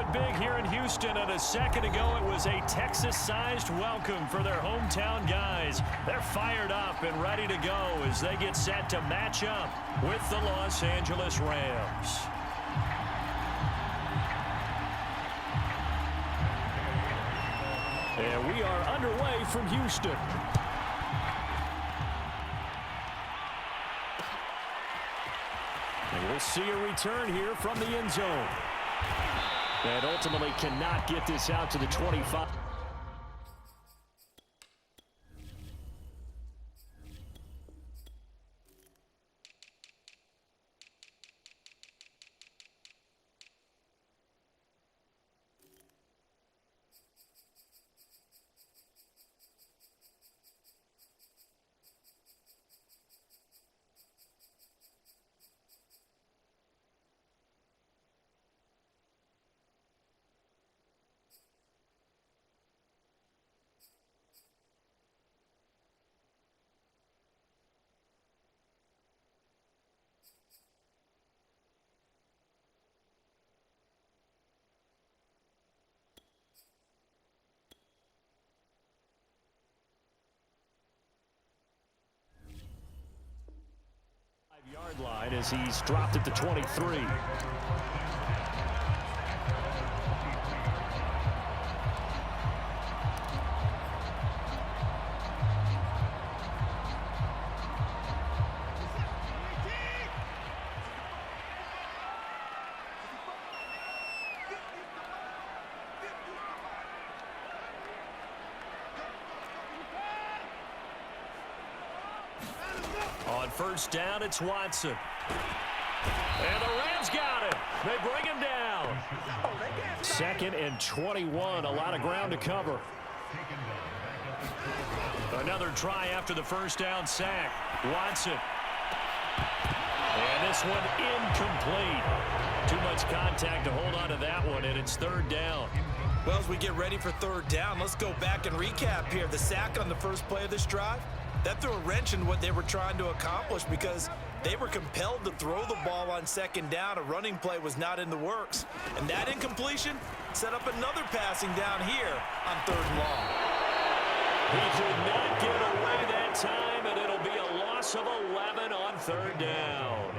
it big here in Houston, and a second ago it was a Texas-sized welcome for their hometown guys. They're fired up and ready to go as they get set to match up with the Los Angeles Rams. And we are underway from Houston. And we'll see a return here from the end zone. And ultimately cannot get this out to the 25. Yard line as he's dropped at the 23. On first down, it's Watson. And the Rams got it. They bring him down. 2nd and 21. A lot of ground to cover. Another try after the first down sack. Watson. And this one incomplete. Too much contact to hold on to that one, and it's 3rd down. Well, as we get ready for 3rd down, let's go back and recap here. The sack on the first play of this drive, that threw a wrench in what they were trying to accomplish because they were compelled to throw the ball on 2nd down. A running play was not in the works. And that incompletion set up another passing down here on 3rd and long. He did not get away that time, and it'll be a loss of 11 on 3rd down.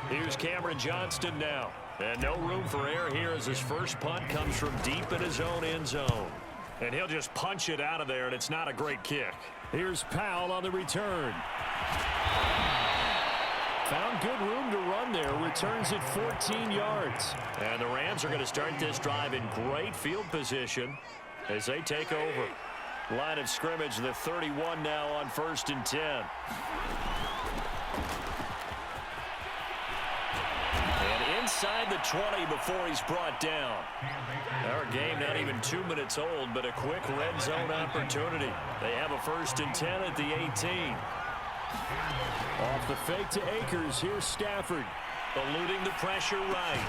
Here's Cameron Johnston now. And no room for error here as his first punt comes from deep in his own end zone. And he'll just punch it out of there, and it's not a great kick. Here's Powell on the return. Found good room to run there. Returns at 14 yards. And the Rams are going to start this drive in great field position as they take over. Line of scrimmage, the 31 now on 1st and 10. And inside the 20 before he's brought down. Our game not even 2 minutes old, but a quick red zone opportunity. They have a 1st and 10 at the 18. Off the fake to Akers, here's Stafford. Eluding the pressure right.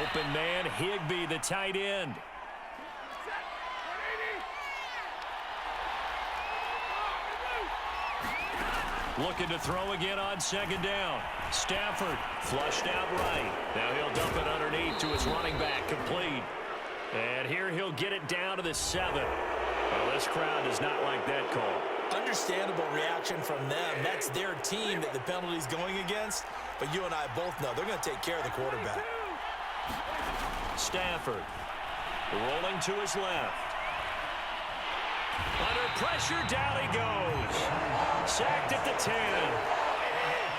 Open man, Higbee, the tight end. Looking to throw again on 2nd down. Stafford flushed out right. Now he'll dump it underneath to his running back, complete. And here he'll get it down to the 7. Well, this crowd does not like that call. Understandable reaction from them. That's their team that the penalty's going against. But you and I both know they're going to take care of the quarterback. Stafford rolling to his left. Under pressure, down he goes. Sacked at the 10.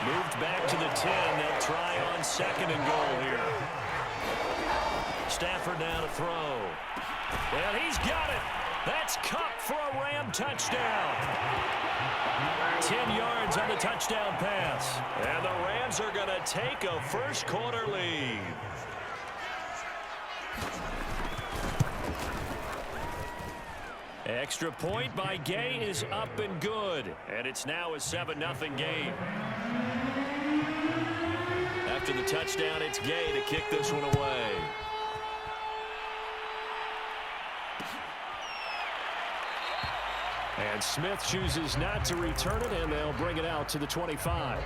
Moved back to the 10. They'll try on 2nd and goal here. Stafford now to throw. And he's got it. That's Cup for a Ram touchdown. 10 yards on the touchdown pass. And the Rams are going to take a first quarter lead. Extra point by Gay is up and good. And it's now a 7-0 game. After the touchdown, it's Gay to kick this one away. And Smith chooses not to return it, and they'll bring it out to the 25.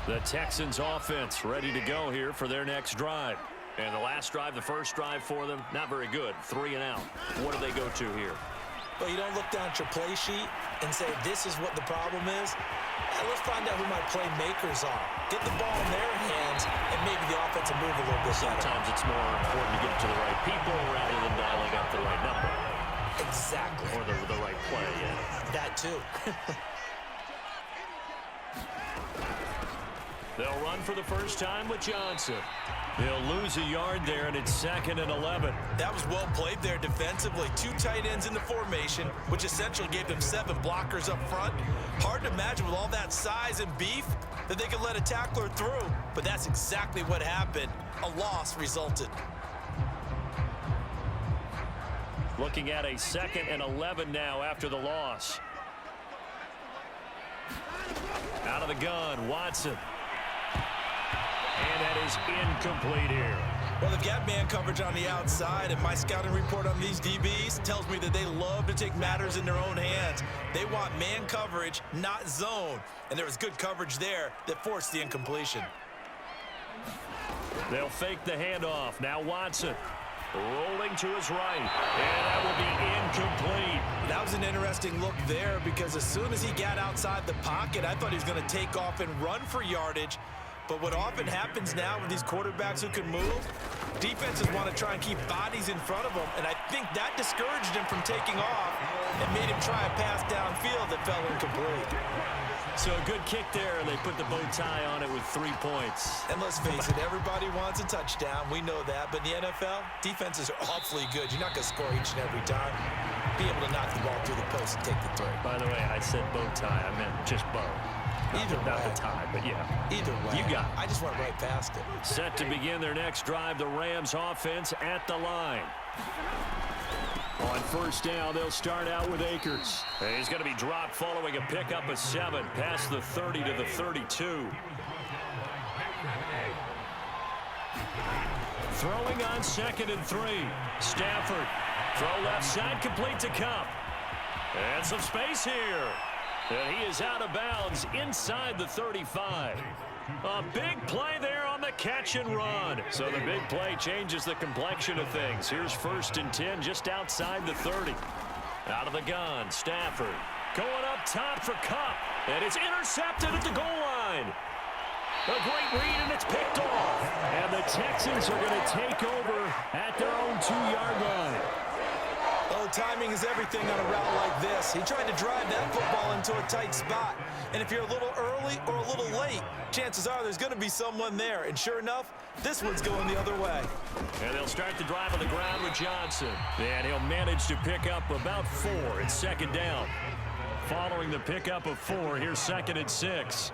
The Texans offense ready to go here for their next drive. And the last drive, the first drive for them, not very good. 3 and out. What do they go to here? Well, you don't look down at your play sheet and say, this is what the problem is. Let's find out who my playmakers are. Get the ball in their hands, and maybe the offense will move a little bit better. Sometimes it's more important to get it to the right people rather than dialing up the right number. Exactly. Or the right play, yeah. That too. They'll run for the first time with Johnson. They'll lose a yard there, and it's 2nd and 11. That was well played there defensively. 2 tight ends in the formation, which essentially gave them 7 blockers up front. Hard to imagine with all that size and beef that they could let a tackler through, but that's exactly what happened. A loss resulted. Looking at a 2nd and 11 now after the loss. Out of the gun, Watson. And that is incomplete here. Well, they've got man coverage on the outside, and my scouting report on these DBs tells me that they love to take matters in their own hands. They want man coverage, not zone. And there was good coverage there that forced the incompletion. They'll fake the handoff. Now Watson rolling to his right. And that will be incomplete. That was an interesting look there because as soon as he got outside the pocket, I thought he was going to take off and run for yardage. But what often happens now with these quarterbacks who can move, defenses want to try and keep bodies in front of them, and I think that discouraged him from taking off and made him try a pass downfield that fell incomplete. So a good kick there, and they put the bow tie on it with 3 points. And let's face it, everybody wants a touchdown. We know that. But in the NFL, defenses are awfully good. You're not going to score each and every time. Be able to knock the ball through the post and take the throw. By the way, I said bow tie. I meant just bow. Either Not way. the tie, but yeah. Either way. You got it. I just went right past it. Set to begin their next drive, the Rams offense at the line. On first down, they'll start out with Akers. He's going to be dropped following a pickup of 7 past the 30 to the 32. Throwing on 2nd and 3. Stafford. Throw left side, complete to Cup. And some space here. And he is out of bounds inside the 35. A big play there on the catch and run. So the big play changes the complexion of things. Here's 1st and 10 just outside the 30. Out of the gun, Stafford. Going up top for Cup. And it's intercepted at the goal line. A great read, and it's picked off. And the Texans are going to take over at their own 2-yard line. Oh, timing is everything on a route like this. He tried to drive that football into a tight spot. And if you're a little early or a little late, chances are there's going to be someone there. And sure enough, this one's going the other way. And they'll start the drive on the ground with Johnson. And he'll manage to pick up about 4. It's 2nd down. Following the pickup of 4, here's 2nd and 6.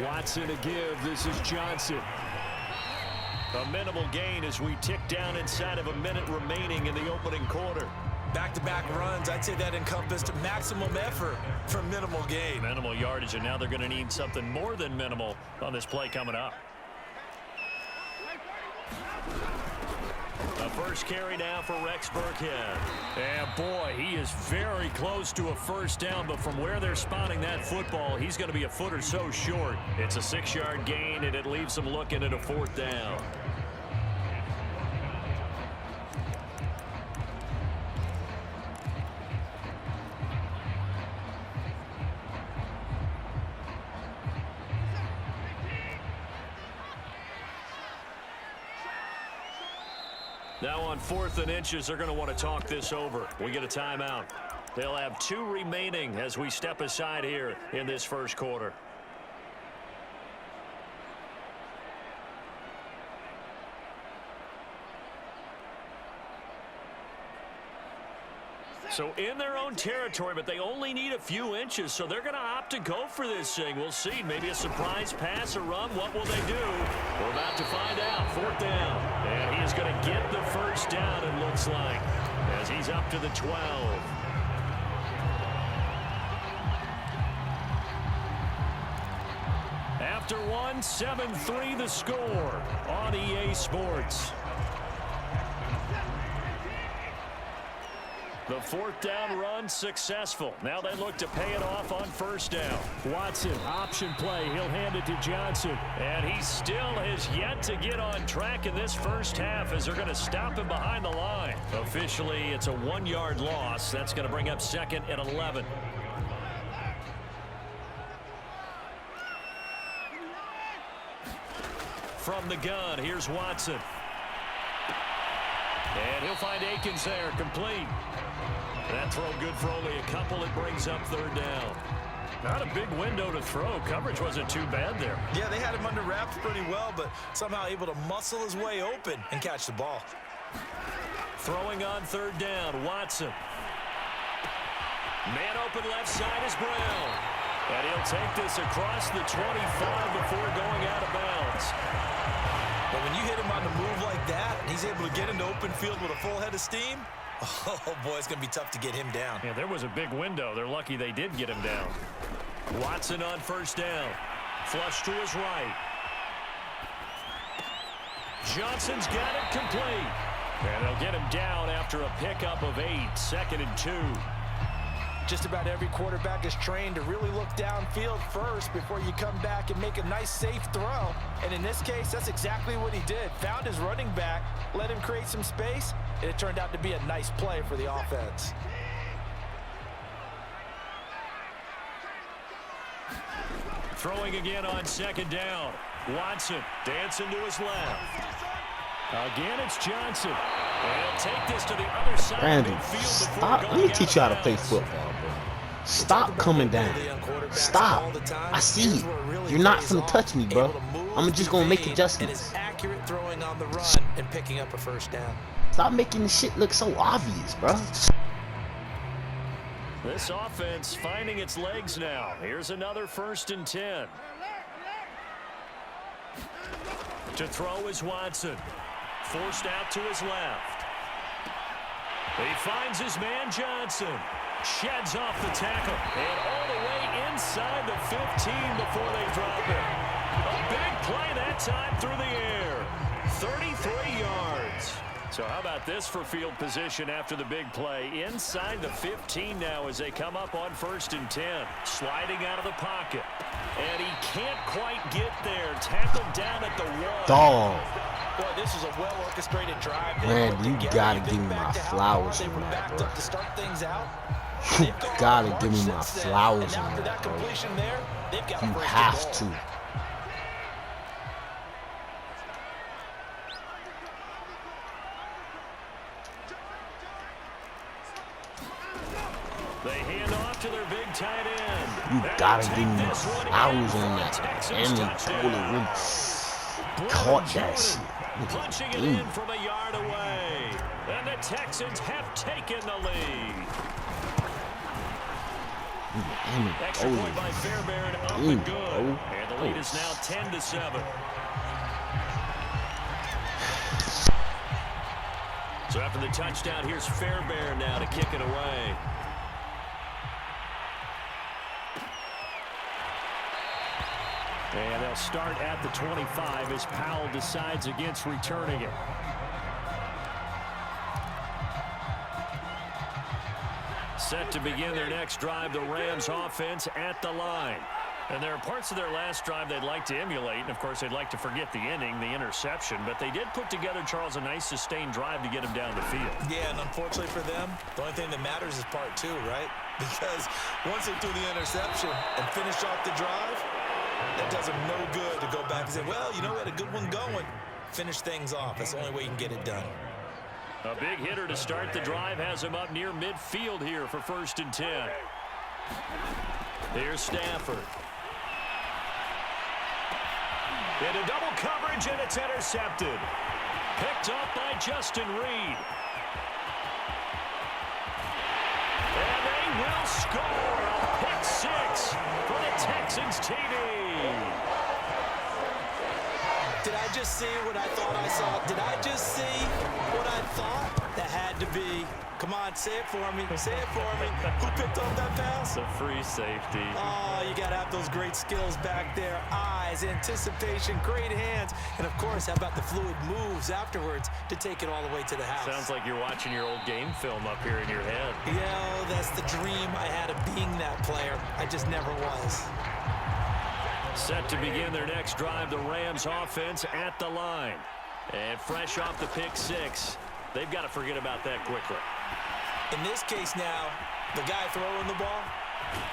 Watson to give. This is Johnson. A minimal gain as we tick down inside of a minute remaining in the opening quarter. Back-to-back runs, I'd say that encompassed maximum effort for minimal gain. Minimal yardage, and now they're going to need something more than minimal on this play coming up. The first carry now for Rex Burkhead. And boy, he is very close to a first down, but from where they're spotting that football, he's going to be a foot or so short. It's a 6-yard gain, and it leaves them looking at a 4th down. Now on 4th and inches, they're going to want to talk this over. We get a timeout. They'll have 2 remaining as we step aside here in this first quarter. So in their own territory, but they only need a few inches, so they're going to opt to go for this thing. We'll see. Maybe a surprise pass or run. What will they do? We're about to find out. 4th down. And he is going to get the first down, it looks like, as he's up to the 12. After one, 7-3 the score on EA Sports. The The fourth down run successful. Now they look to pay it off on first down. Watson, option play. He'll hand it to Johnson. And he still has yet to get on track in this first half as they're going to stop him behind the line. Officially, it's a 1-yard loss. That's going to bring up 2nd and 11. From the gun, here's Watson. And he'll find Akins there, complete. That throw good for only a couple. It brings up 3rd down. Not a big window to throw. Coverage wasn't too bad there. Yeah, they had him under wraps pretty well, but somehow able to muscle his way open and catch the ball. Throwing on 3rd down, Watson. Man open left side is Brown. And he'll take this across the 25 before going out of bounds. But when you hit him on the move like that, and he's able to get into open field with a full head of steam, oh, boy, it's going to be tough to get him down. Yeah, there was a big window. They're lucky they did get him down. Watson on first down. Flush to his right. Johnson's got it complete. And they'll get him down after a pickup of 8. 2nd and 2. Just about every quarterback is trained to really look downfield first before you come back and make a nice, safe throw. And in this case, that's exactly what he did. Found his running back, let him create some space, and it turned out to be a nice play for the offense. Throwing again on 2nd down. Watson dancing to his left. Again, it's Johnson. And he'll take this to the other side Randy, of midfield stop. before Let me going teach you how to out of play bounds. football, bro. Stop coming down. Stop. I see it. You're not finna touch me, bro. I'm just gonna make adjustments. And is accurate throwing on the run and picking up a first down. Stop making this shit look so obvious, bro. This offense finding its legs now. Here's another 1st and 10. To throw is Watson. Forced out to his left. He finds his man Johnson. Sheds off the tackle. And all the way inside the 15 before they drop it. A big play that time through the air. 33 yards. So how about this for field position after the big play? Inside the 15 now as they come up on 1st and 10. Sliding out of the pocket. And he can't quite get there. Tackled down at the 1. Dog. Boy, this is a well-orchestrated drive. Man, you gotta give me my flowers on that, bro. To start things out. You gotta give me my flowers on After that, bro. completion there, they've got You first and have goal. to. They hand off to their big tight end. You gotta give me my flowers on that. And they totally caught that shit. Punching it in from a yard away. And the Texans have taken the lead. Extra point by Fairbairn up and good. And the lead is now 10-7. So after the touchdown, here's Fairbairn now to kick it away. And they'll start at the 25 as Powell decides against returning it. Set to begin their next drive, the Rams offense at the line. And there are parts of their last drive they'd like to emulate. And, of course, they'd like to forget the inning, the interception. But they did put together, Charles, a nice sustained drive to get him down the field. Yeah, and unfortunately for them, the only thing that matters is part 2, right? Because once they threw the interception and finished off the drive, that does them no good to go back and say, well, you know, we had a good one going. Finish things off. That's the only way you can get it done. A big hitter to start the drive has him up near midfield here for 1st and 10. Here's Stafford. Into double coverage, and it's intercepted. Picked up by Justin Reed. And they will score a pick 6 for the Texans TD. Did I just see what I thought I saw? Did I just see what I thought? That had to be. Come on, say it for me. Say it for me. Who picked up that pass? It's a free safety. Oh, you got to have those great skills back there. Eyes, anticipation, great hands. And, of course, how about the fluid moves afterwards to take it all the way to the house? Sounds like you're watching your old game film up here in your head. Yeah, that's the dream I had of being that player. I just never was. Set to begin their next drive, the Rams offense at the line. And fresh off the pick six, they've got to forget about that quickly. In this case now, the guy throwing the ball,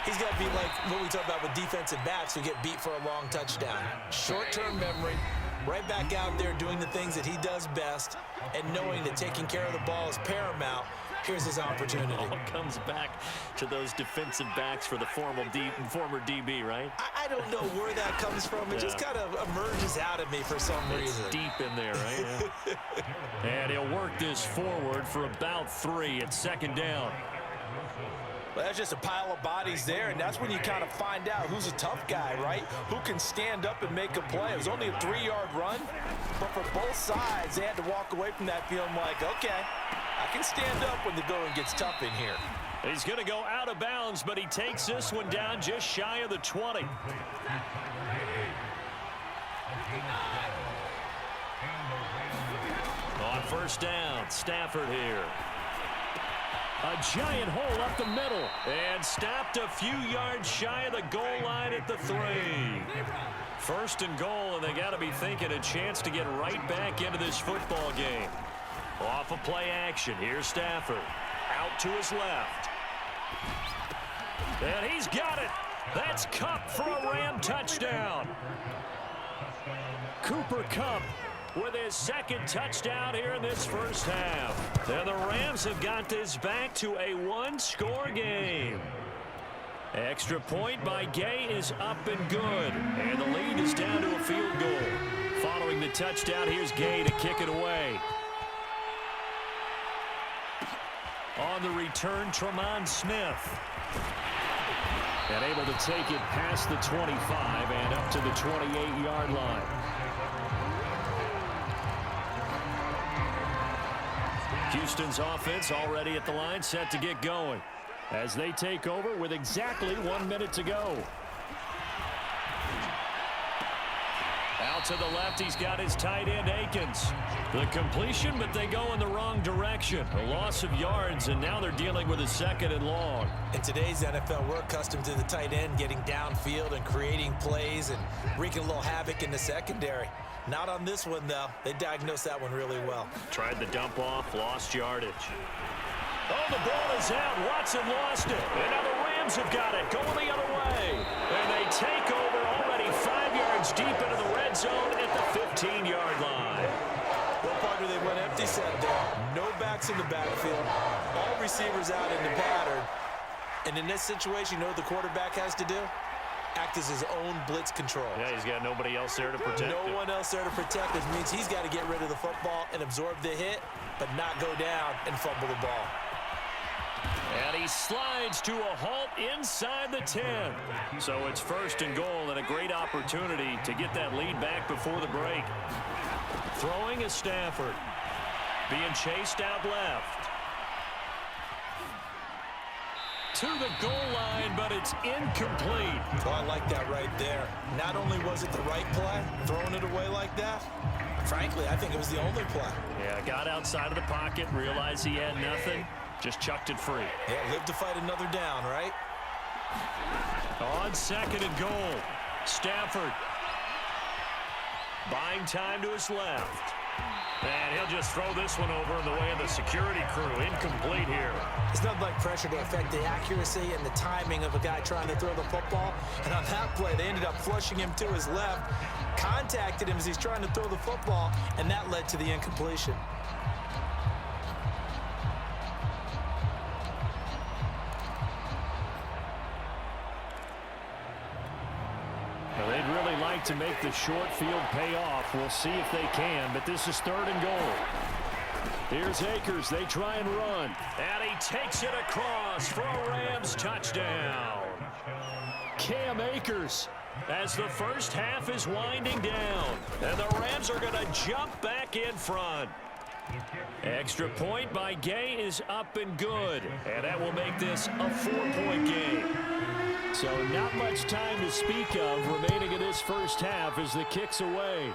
he's got to be like what we talk about with defensive backs who get beat for a long touchdown. Short-term memory, right back out there doing the things that he does best, and knowing that taking care of the ball is paramount. Here's his opportunity. It all comes back to those defensive backs for the former DB, right? I don't know where that comes from. It just kind of emerges out of me for some reason. It's deep in there, right? Yeah. And he'll work this forward for about 3 at second down. Well, that's just a pile of bodies there, and that's when you kind of find out who's a tough guy, right? Who can stand up and make a play. It was only a 3-yard run, but for both sides, they had to walk away from that feeling like, okay, I can stand up when the going gets tough in here. He's going to go out of bounds, but he takes this one down just shy of the 20. On first down, Stafford here. A giant hole up the middle, and stopped a few yards shy of the goal line at the 3. First and goal, and they got to be thinking a chance to get right back into this football game. Off of play action, here's Stafford. Out to his left. And he's got it. That's Kupp for a Ram touchdown. Cooper Kupp with his second touchdown here in this first half. And the Rams have got this back to a 1-score game. Extra point by Gay is up and good. And the lead is down to a field goal. Following the touchdown, here's Gay to kick it away. On the return, Tremont Smith. And able to take it past the 25 and up to the 28-yard line. Houston's offense already at the line, set to get going as they take over with exactly 1 minute to go. Out to the left, he's got his tight end, Akins. The completion, but they go in the wrong direction. A loss of yards, and now they're dealing with a 2nd and long. In today's NFL, we're accustomed to the tight end getting downfield and creating plays and wreaking a little havoc in the secondary. Not on this one, though. They diagnosed that one really well. Tried the dump off, lost yardage. Oh, the ball is out. Watson lost it. And now the Rams have got it, going the other way. And they take over already 5 yards deep into the red zone at the 15-yard line. Well, partner, they went empty set there. No backs in the backfield. All receivers out in the pattern. And in this situation, you know what the quarterback has to do? Act as his own blitz control. Yeah, he's got nobody else there to protect him. No one else there to protect, which means he's got to get rid of the football and absorb the hit, but not go down and fumble the ball. And he slides to a halt inside the 10. So it's first and goal, and a great opportunity to get that lead back before the break. Throwing is Stafford. Being chased out left. To the goal line, but it's incomplete. Well, I like that right there. Not only was it the right play, throwing it away like that, frankly, I think it was the only play. Yeah, got outside of the pocket, realized he had nothing, just chucked it free. Yeah, live to fight another down, right? On 2nd and goal, Stafford. Buying time to his left. And he'll just throw this one over in the way of the security crew. Incomplete here. It's nothing like pressure to affect the accuracy and the timing of a guy trying to throw the football. And on that play, they ended up flushing him to his left, contacted him as he's trying to throw the football, and that led to the incompletion. Well, they'd really like to make the short field pay off. We'll see if they can, but this is 3rd and goal. Here's Akers. They try and run. And he takes it across for a Rams touchdown. Cam Akers as the first half is winding down. And the Rams are going to jump back in front. Extra point by Gay is up and good. And that will make this a 4-point game. So not much time to speak of remaining in this first half as the kick's away.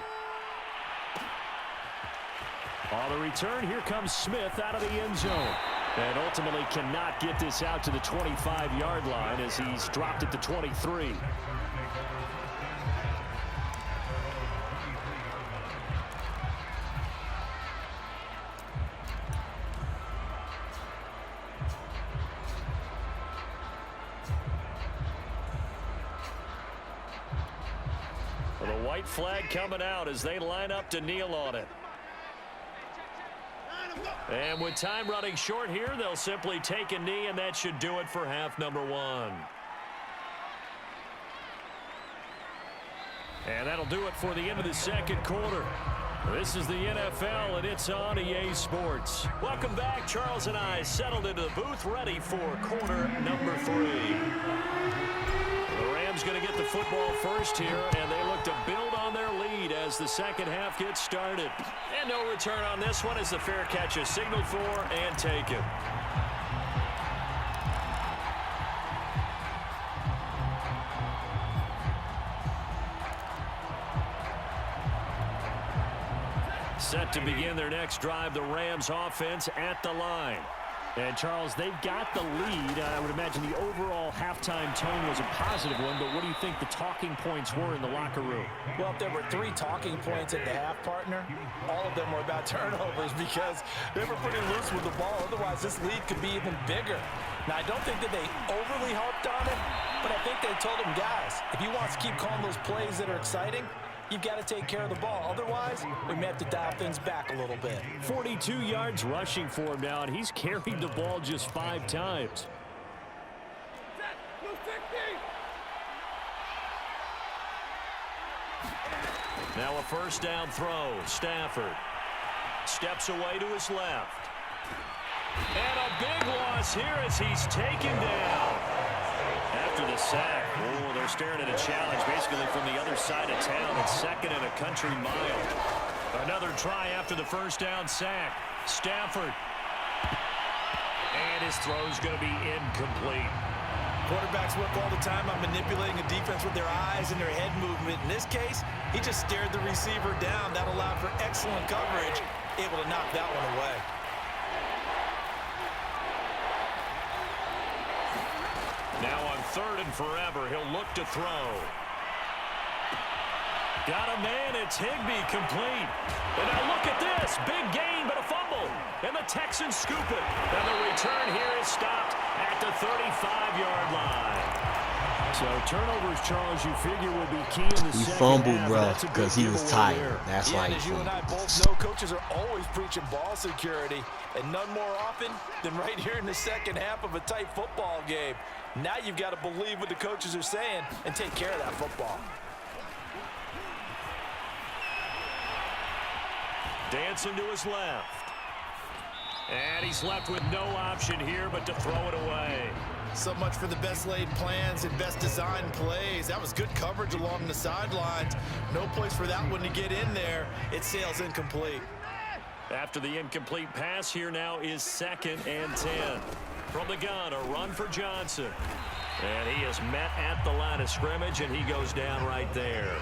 On the return, here comes Smith out of the end zone. And ultimately cannot get this out to the 25-yard line as he's dropped it to 23. Well, the white flag coming out as they line up to kneel on it. And with time running short here, they'll simply take a knee, and that should do it for half number one. And that'll do it for the end of the second quarter. This is the NFL, and it's on EA Sports. Welcome back. Charles and I settled into the booth, ready for quarter number 3. The Rams going to get the football first here, and they look to build on their lead as the second half gets started. And no return on this one as the fair catch is signaled for and taken. Set to begin their next drive, the Rams offense at the line. And, Charles, they've got the lead. I would imagine the overall halftime tone was a positive one, but what do you think the talking points were in the locker room? Well, if there were 3 talking points at the half, partner, all of them were about turnovers because they were pretty loose with the ball. Otherwise, this lead could be even bigger. Now, I don't think that they overly harped on it, but I think they told them, guys, if you want to keep calling those plays that are exciting, you've got to take care of the ball. Otherwise, we may have to dial things back a little bit. 42 yards rushing for him now, and he's carried the ball just 5 times. Now a first down throw. Stafford steps away to his left. And a big loss here as he's taken down. After the sack, oh, they're staring at a challenge basically from the other side of town. It's second and a country mile. Another try after the first down sack. Stafford. And his throw's going to be incomplete. Quarterbacks work all the time on manipulating a defense with their eyes and their head movement. In this case, he just stared the receiver down. That allowed for excellent coverage, able to knock that one away. Now on 3rd and forever, he'll look to throw. Got a man, it's Higbee, complete. And now look at this, big gain, but a fumble. And the Texans scoop it. And the return here is stopped at the 35-yard line. So turnovers, Charles, you figure will be key in the second half. He fumbled, bro, because he was tired. That's why he as you and I fumbled. both know, coaches are always preaching ball security, and none more often than right here in the second half of a tight football game. Now you've got to believe what the coaches are saying and take care of that football. Dancing to his left. And he's left with no option here but to throw it away. So much for the best laid plans and best designed plays. That was good coverage along the sidelines. No place for that one to get in there. It sails incomplete. After the incomplete pass, here now is 2nd and 10. From the gun, a run for Johnson. And he is met at the line of scrimmage, and he goes down right there.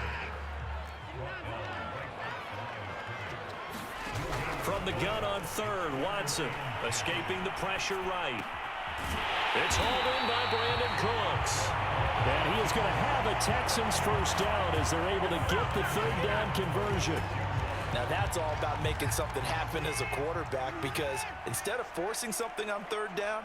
From the gun on 3rd, Watson escaping the pressure right. It's hauled in by Brandon Cooks. And he is going to have a Texans first down as they're able to get the 3rd down conversion. Now that's all about making something happen as a quarterback, because instead of forcing something on 3rd down,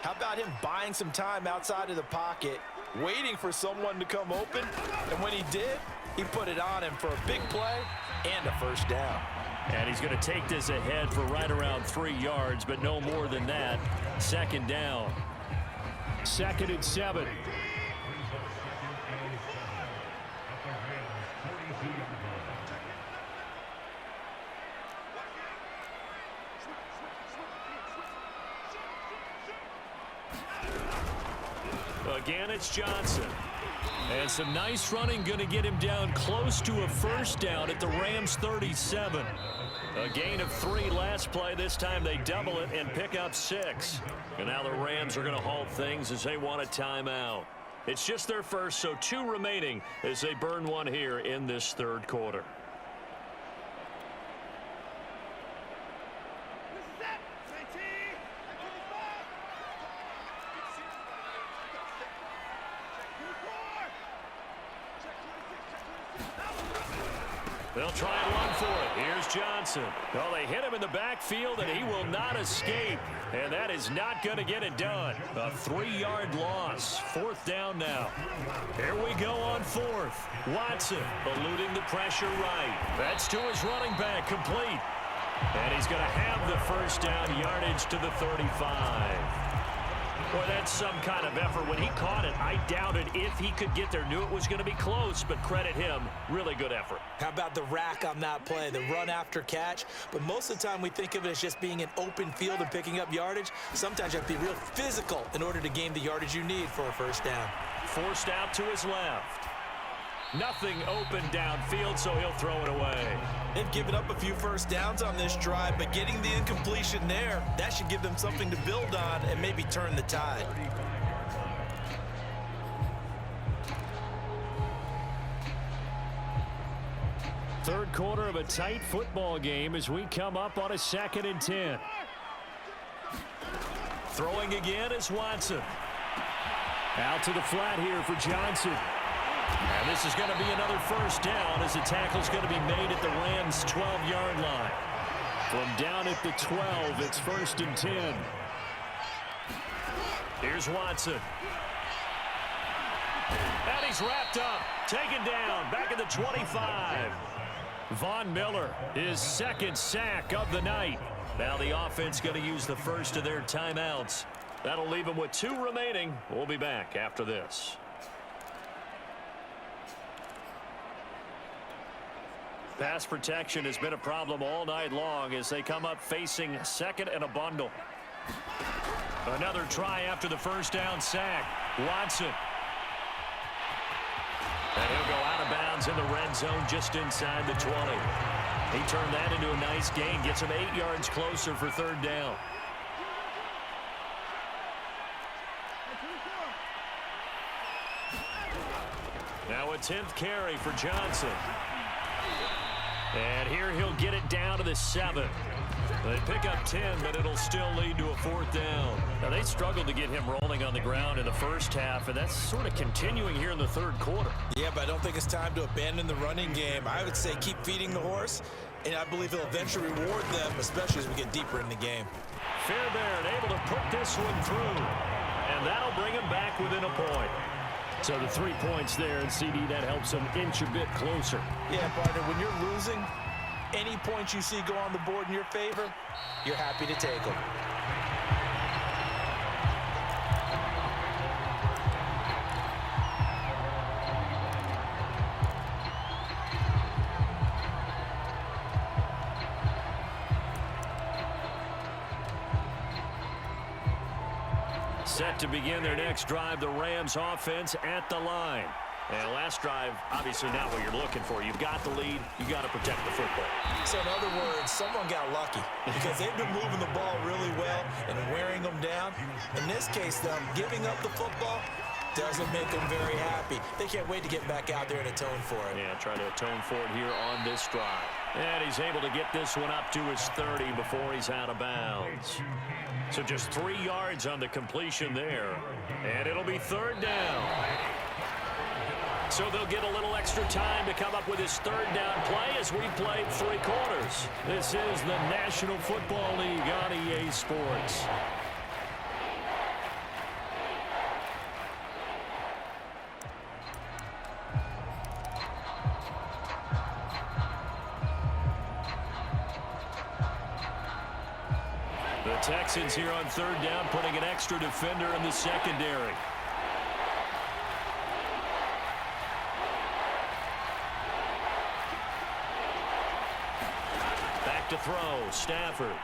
how about him buying some time outside of the pocket, waiting for someone to come open, and when he did, he put it on him for a big play and a first down. And he's going to take this ahead for right around 3 yards, but no more than that. 2nd down. 2nd and 7. Again, it's Johnson. And some nice running going to get him down close to a first down at the Rams 37. A gain of 3 last play. This time they double it and pick up 6. And now the Rams are going to halt things as they want a timeout. It's just their first, so 2 remaining as they burn one here in this third quarter. They'll try and run for it. Here's Johnson. Well, they hit him in the backfield, and he will not escape. And that is not going to get it done. A 3-yard loss. 4th down now. Here we go on 4th. Watson eluding the pressure right. That's to his running back, complete. And he's going to have the first down, yardage to the 35. Boy, that's some kind of effort. When he caught it, I doubted if he could get there. Knew it was going to be close, but credit him. Really good effort. How about the rack on that play, the run after catch? But most of the time we think of it as just being an open field and picking up yardage. Sometimes you have to be real physical in order to gain the yardage you need for a first down. Forced out to his left. Nothing open downfield, so he'll throw it away. They've given up a few first downs on this drive, but getting the incompletion there, that should give them something to build on and maybe turn the tide. Third quarter of a tight football game as we come up on a 2nd and 10. Throwing again is Watson. Out to the flat here for Johnson. And this is going to be another first down as the tackle's going to be made at the Rams' 12-yard line. From down at the 12, it's 1st and 10. Here's Watson. And he's wrapped up. Taken down. Back at the 25. Von Miller, his 2nd sack of the night. Now the offense going to use the first of their timeouts. That'll leave them with 2 remaining. We'll be back after this. Pass protection has been a problem all night long as they come up facing 2nd and a bundle. Another try after the first down sack. Watson. And he'll go out of bounds in the red zone just inside the 20. He turned that into a nice gain. Gets him 8 yards closer for 3rd down. Now a 10th carry for Johnson. And here he'll get it down to the 7. They pick up 10, but it'll still lead to a 4th down. Now, they struggled to get him rolling on the ground in the first half, and that's sort of continuing here in the third quarter. Yeah, but I don't think it's time to abandon the running game. I would say keep feeding the horse, and I believe he'll eventually reward them, especially as we get deeper in the game. Fairbairn able to put this one through, and that'll bring him back within a point. So the 3 points there, and CD, that helps them inch a bit closer. Yeah, partner, when you're losing, any points you see go on the board in your favor, you're happy to take them. Set to begin their next drive, the Rams offense at the line. And last drive, obviously not what you're looking for. You've got the lead. You got to protect the football. So in other words, someone got lucky because they've been moving the ball really well and wearing them down. In this case, though, giving up the football doesn't make them very happy. They can't wait to get back out there and atone for it. Yeah, try to atone for it here on this drive. And he's able to get this one up to his 30 before he's out of bounds. So just 3 yards on the completion there. And it'll be 3rd down. So they'll get a little extra time to come up with his 3rd down play as we've played 3 quarters. This is the National Football League on EA Sports. The Texans here on 3rd down, putting an extra defender in the secondary. Back to throw, Stafford.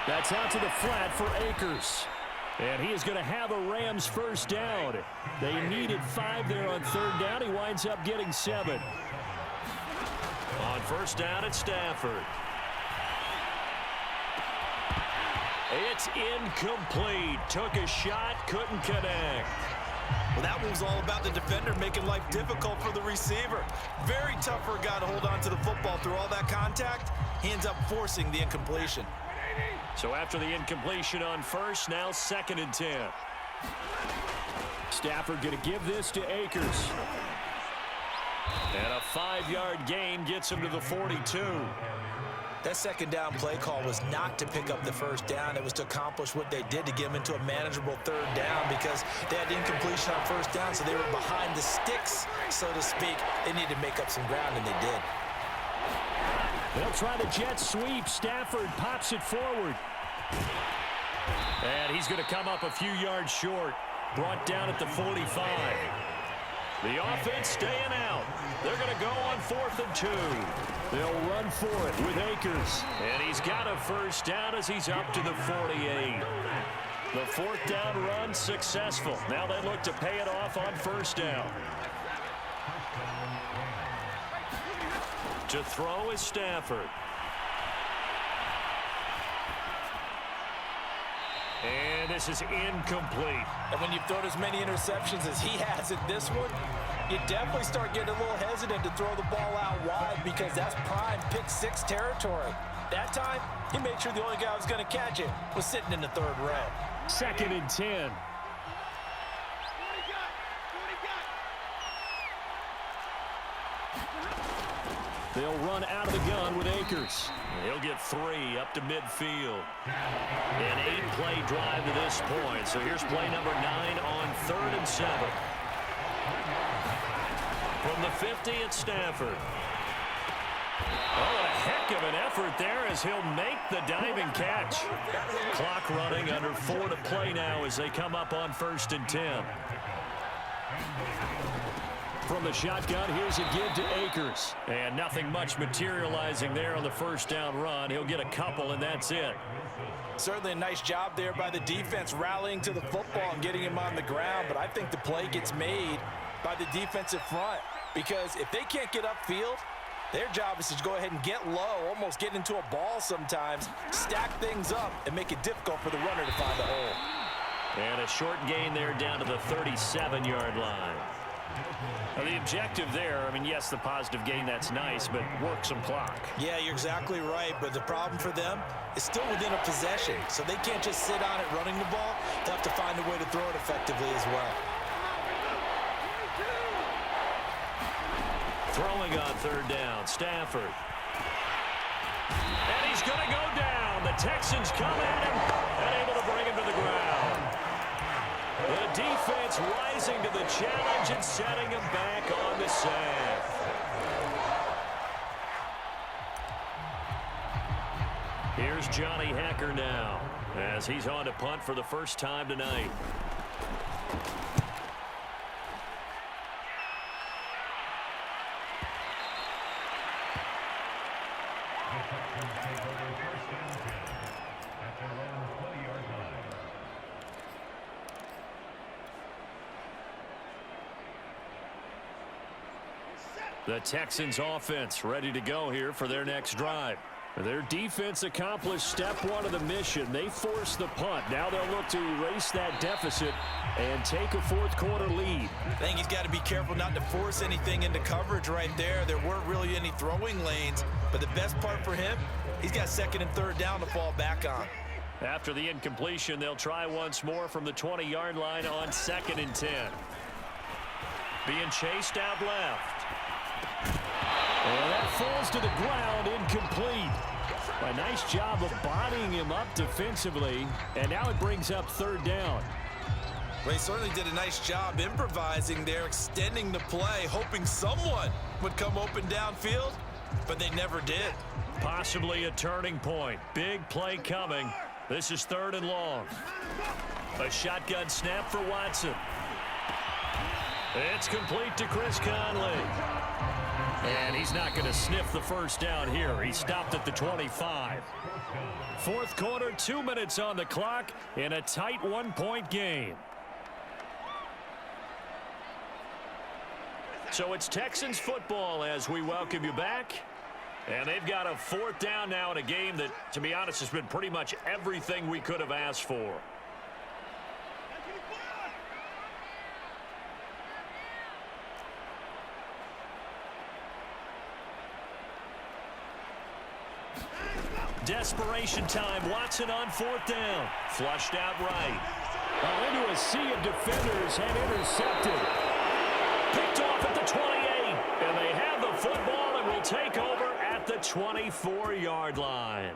That's out to the flat for Akers. And he is going to have a Rams first down. They needed 5 there on third down. He winds up getting 7. On first down, it's Stafford. It's incomplete. Took a shot, couldn't connect. Well, that one was all about the defender making life difficult for the receiver. Very tough for a guy to hold on to the football through all that contact. He ends up forcing the incompletion. So after the incompletion on first, now 2nd and 10. Stafford going to give this to Akers. And a 5-yard gain gets him to the 42. That second down play call was not to pick up the first down. It was to accomplish what they did to get them into a manageable third down because they had incompletion on first down, so they were behind the sticks, so to speak. They needed to make up some ground, and they did. They'll try the jet sweep. Stafford pops it forward. And he's going to come up a few yards short. Brought down at the 45. The offense staying out. They're going to go on 4th and 2. They'll run for it with Akers. And he's got a first down as he's up to the 48. The 4th down run successful. Now they look to pay it off on first down. To throw is Stafford. And this is incomplete. And when you've thrown as many interceptions as he has in this one, you definitely start getting a little hesitant to throw the ball out wide because that's prime pick 6 territory. That time, he made sure the only guy who was going to catch it was sitting in the 3rd row. 2nd and 10. They'll run out of the gun with Akers. He'll get 3 up to midfield. An 8-play drive to this point. So here's play number 9 on 3rd and 7. From the 50, it's Stafford. Oh, a heck of an effort there as he'll make the diving catch. Clock running, under 4 to play now as they come up on 1st and 10. From the shotgun, here's a give to Akers. And nothing much materializing there on the first down run. He'll get a couple, and that's it. Certainly a nice job there by the defense rallying to the football and getting him on the ground. But I think the play gets made by the defensive front because if they can't get upfield, their job is to go ahead and get low, almost get into a ball sometimes, stack things up, and make it difficult for the runner to find the hole. And a short gain there down to the 37-yard line. Now the objective there, I mean, yes, the positive gain, that's nice, but work some clock. Yeah, you're exactly right, but the problem for them is still within a possession, so they can't just sit on it running the ball. They'll have to find a way to throw it effectively as well. Throwing on 3rd down, Stafford. And he's going to go down. The Texans come at him and able to bring him to the ground. The defense rising to the challenge and setting him back on the sack. Here's Johnny Hacker now as he's on to punt for the first time tonight. The Texans offense ready to go here for their next drive. Their defense accomplished step 1 of the mission. They forced the punt. Now they'll look to erase that deficit and take a 4th quarter lead. I think he's got to be careful not to force anything into coverage right there. There weren't really any throwing lanes, but the best part for him, he's got 2nd and 3rd down to fall back on. After the incompletion, they'll try once more from the 20-yard line on 2nd and 10. Being chased out left. And that falls to the ground, incomplete. A nice job of bodying him up defensively, and now it brings up 3rd down. Well, he certainly did a nice job improvising there, extending the play, hoping someone would come open downfield, but they never did. Possibly a turning point. Big play coming. This is 3rd and long. A shotgun snap for Watson. It's complete to Chris Conley. And he's not going to sniff the first down here. He stopped at the 25. Fourth quarter, 2 minutes on the clock in a tight one-point game. So it's Texans football as we welcome you back. And they've got a fourth down now in a game that, to be honest, has been pretty much everything we could have asked for. Desperation time. Watson on fourth down. Flushed out right. Into a sea of defenders and intercepted. Picked off at the 28. And they have the football and will take over at the 24-yard line.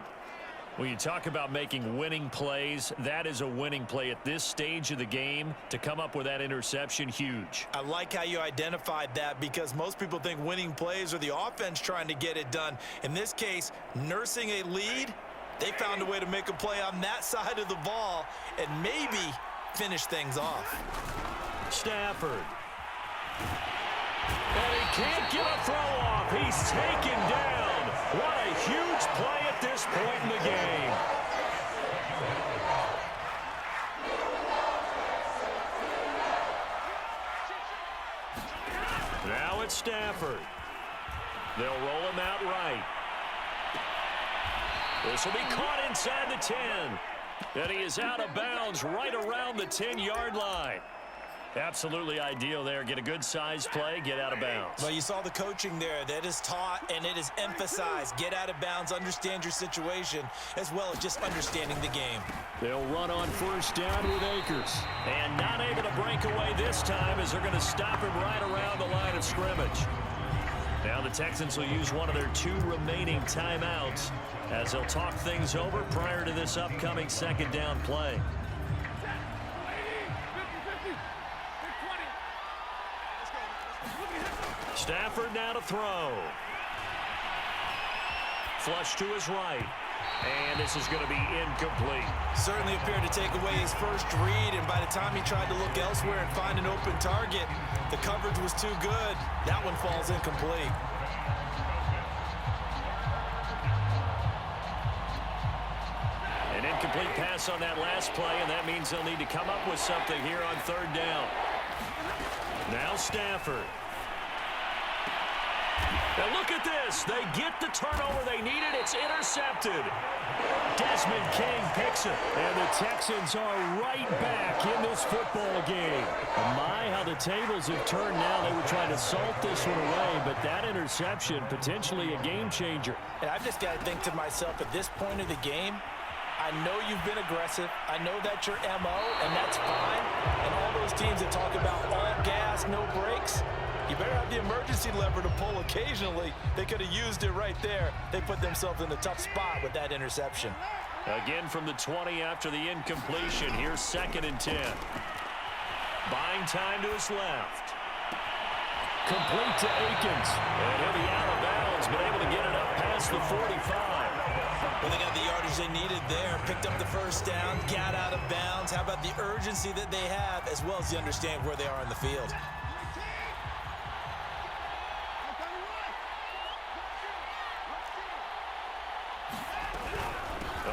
When you talk about making winning plays, that is a winning play at this stage of the game. To come up with that interception, huge. I like how you identified that because most people think winning plays are the offense trying to get it done. In this case, nursing a lead, they found a way to make a play on that side of the ball and maybe finish things off. Stafford. And he can't get a throw off. He's taken down. What a huge play at this point in the game. Now it's Stafford. They'll roll him out right. This will be caught inside the 10. And he is out of bounds right around the 10-yard line. Absolutely ideal there. Get a good size play, get out of bounds. Well, you saw the coaching there. That is taught and it is emphasized. Get out of bounds, understand your situation, as well as just understanding the game. They'll run on first down with Akers. And not able to break away this time as they're going to stop him right around the line of scrimmage. Now the Texans will use one of their 2 remaining timeouts as they'll talk things over prior to this upcoming second down play. Stafford now to throw. Flush to his right. And this is going to be incomplete. Certainly appeared to take away his first read, and by the time he tried to look elsewhere and find an open target, the coverage was too good. That one falls incomplete. An incomplete pass on that last play, and that means they'll need to come up with something here on third down. Now Stafford. Now look at this. They get the turnover they needed. It's intercepted. Desmond King picks it. And the Texans are right back in this football game. My, how the tables have turned now. They were trying to salt this one away, but that interception, potentially a game changer. And I've just got to think to myself, at this point of the game, I know you've been aggressive. I know that's your MO, and that's fine. And all those teams that talk about all gas, no brakes, you better have the emergency lever to pull occasionally. They could have used it right there. They put themselves in a tough spot with that interception. Again from the 20 after the incompletion. Here's 2nd and 10. Buying time to his left. Complete to Akins. And he'll be out of bounds, but able to get it up past the 45. Well, they got the yardage they needed there. Picked up the first down, got out of bounds. How about the urgency that they have, as well as the understand where they are in the field.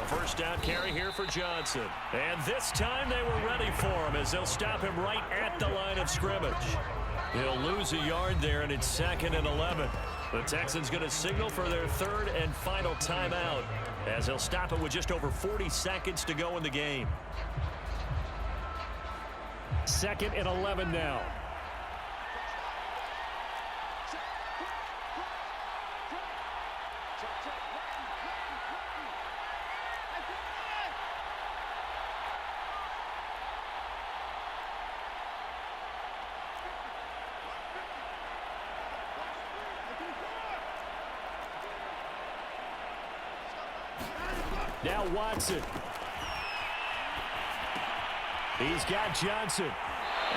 First down carry here for Johnson. And this time they were ready for him as they'll stop him right at the line of scrimmage. He'll lose a yard there, and it's 2nd and 11. The Texans going to signal for their 3rd and final timeout as they'll stop it with just over 40 seconds to go in the game. 2nd and 11 now. Now Watson. He's got Johnson.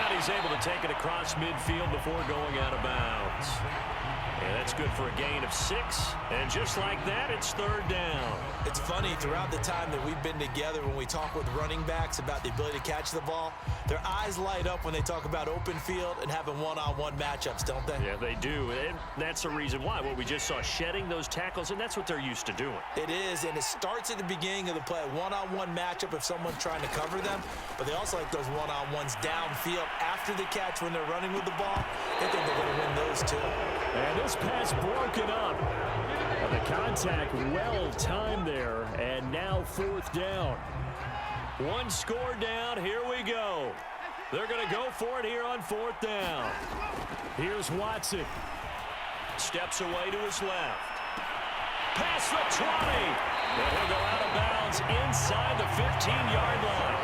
And he's able to take it across midfield before going out of bounds. And that's good for a gain of 6. And just like that, it's 3rd down. It's funny, throughout the time that we've been together, when we talk with running backs about the ability to catch the ball, their eyes light up when they talk about open field and having one-on-one matchups, don't they? Yeah, they do. And that's the reason why. What we just saw, shedding those tackles, and that's what they're used to doing. It is, and it starts at the beginning of the play. One-on-one matchup if someone's trying to cover them, but they also like those one-on-ones downfield after the catch when they're running with the ball. They think they're going to win those too. And this pass broken up. And the contact well timed there, and now 4th down. 1 score down. Here we go. They're going to go for it here on 4th down. Here's Watson. Steps away to his left. Past the 20. And he'll go out of bounds inside the 15-yard line.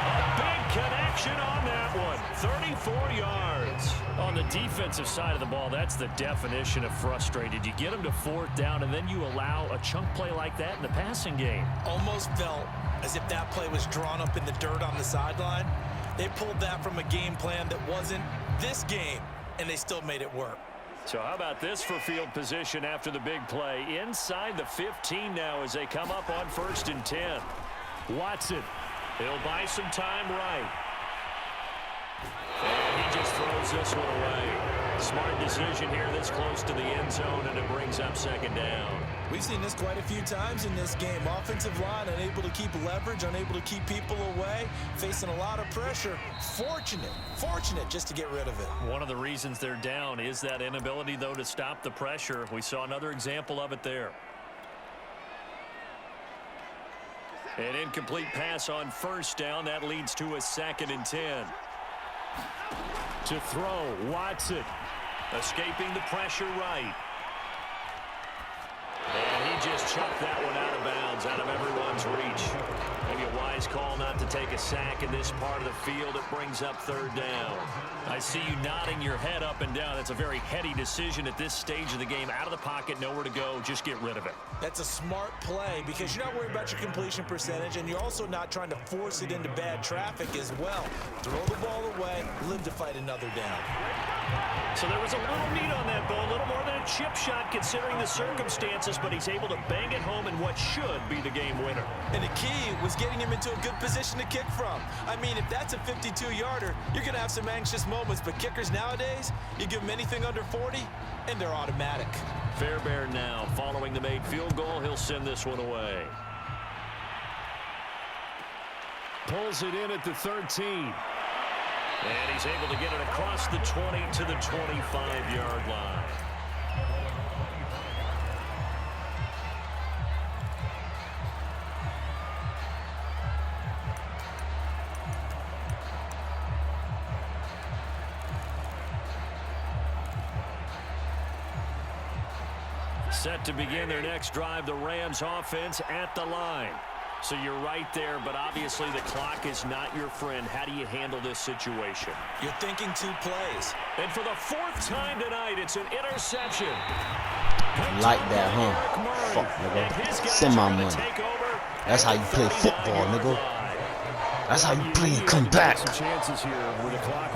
A big connection on that one. 34 yards. On the defensive side of the ball, that's the definition of frustrated. You get them to 4th down, and then you allow a chunk play like that in the passing game. Almost felt as if that play was drawn up in the dirt on the sideline. They pulled that from a game plan that wasn't this game, and they still made it work. So how about this for field position after the big play? Inside the 15 now as they come up on 1st and 10. Watson. He'll buy some time right. And he just throws this one away. Smart decision here this close to the end zone, and it brings up 2nd down. We've seen this quite a few times in this game. Offensive line unable to keep leverage, unable to keep people away, facing a lot of pressure. Fortunate just to get rid of it. One of the reasons they're down is that inability, though, to stop the pressure. We saw another example of it there. An incomplete pass on 1st down. That leads to a 2nd and 10. To throw, Watson. Escaping the pressure right. And he just chucked that one out of bounds, out of everyone's reach. Maybe a wise call not to take a sack in this part of the field. It brings up 3rd down. I see you nodding your head up and down. That's a very heady decision at this stage of the game. Out of the pocket, nowhere to go. Just get rid of it. That's a smart play because you're not worried about your completion percentage, and you're also not trying to force it into bad traffic as well. Throw the ball away, live to fight another down. So there was a little meat on that ball, a little more than a chip shot considering the circumstances, but he's able to bang it home in what should be the game winner. And the key was getting him into a good position to kick from. I mean, if that's a 52-yarder, you're going to have some anxious moments, but kickers nowadays, you give them anything under 40, and they're automatic. Fairbairn now, following the made field goal, he'll send this one away. Pulls it in at the 13. And he's able to get it across the 20 to the 25-yard line. Set to begin their next drive, the Rams offense at the line. So you're right there, but obviously the clock is not your friend. How do you handle this situation? You're thinking 2 plays. And for the 4th time tonight, it's an interception. Like that, huh? Fuck, nigga. Send my money. That's how you play football, nigga. That's how you play and come back. Some chances here with the clock.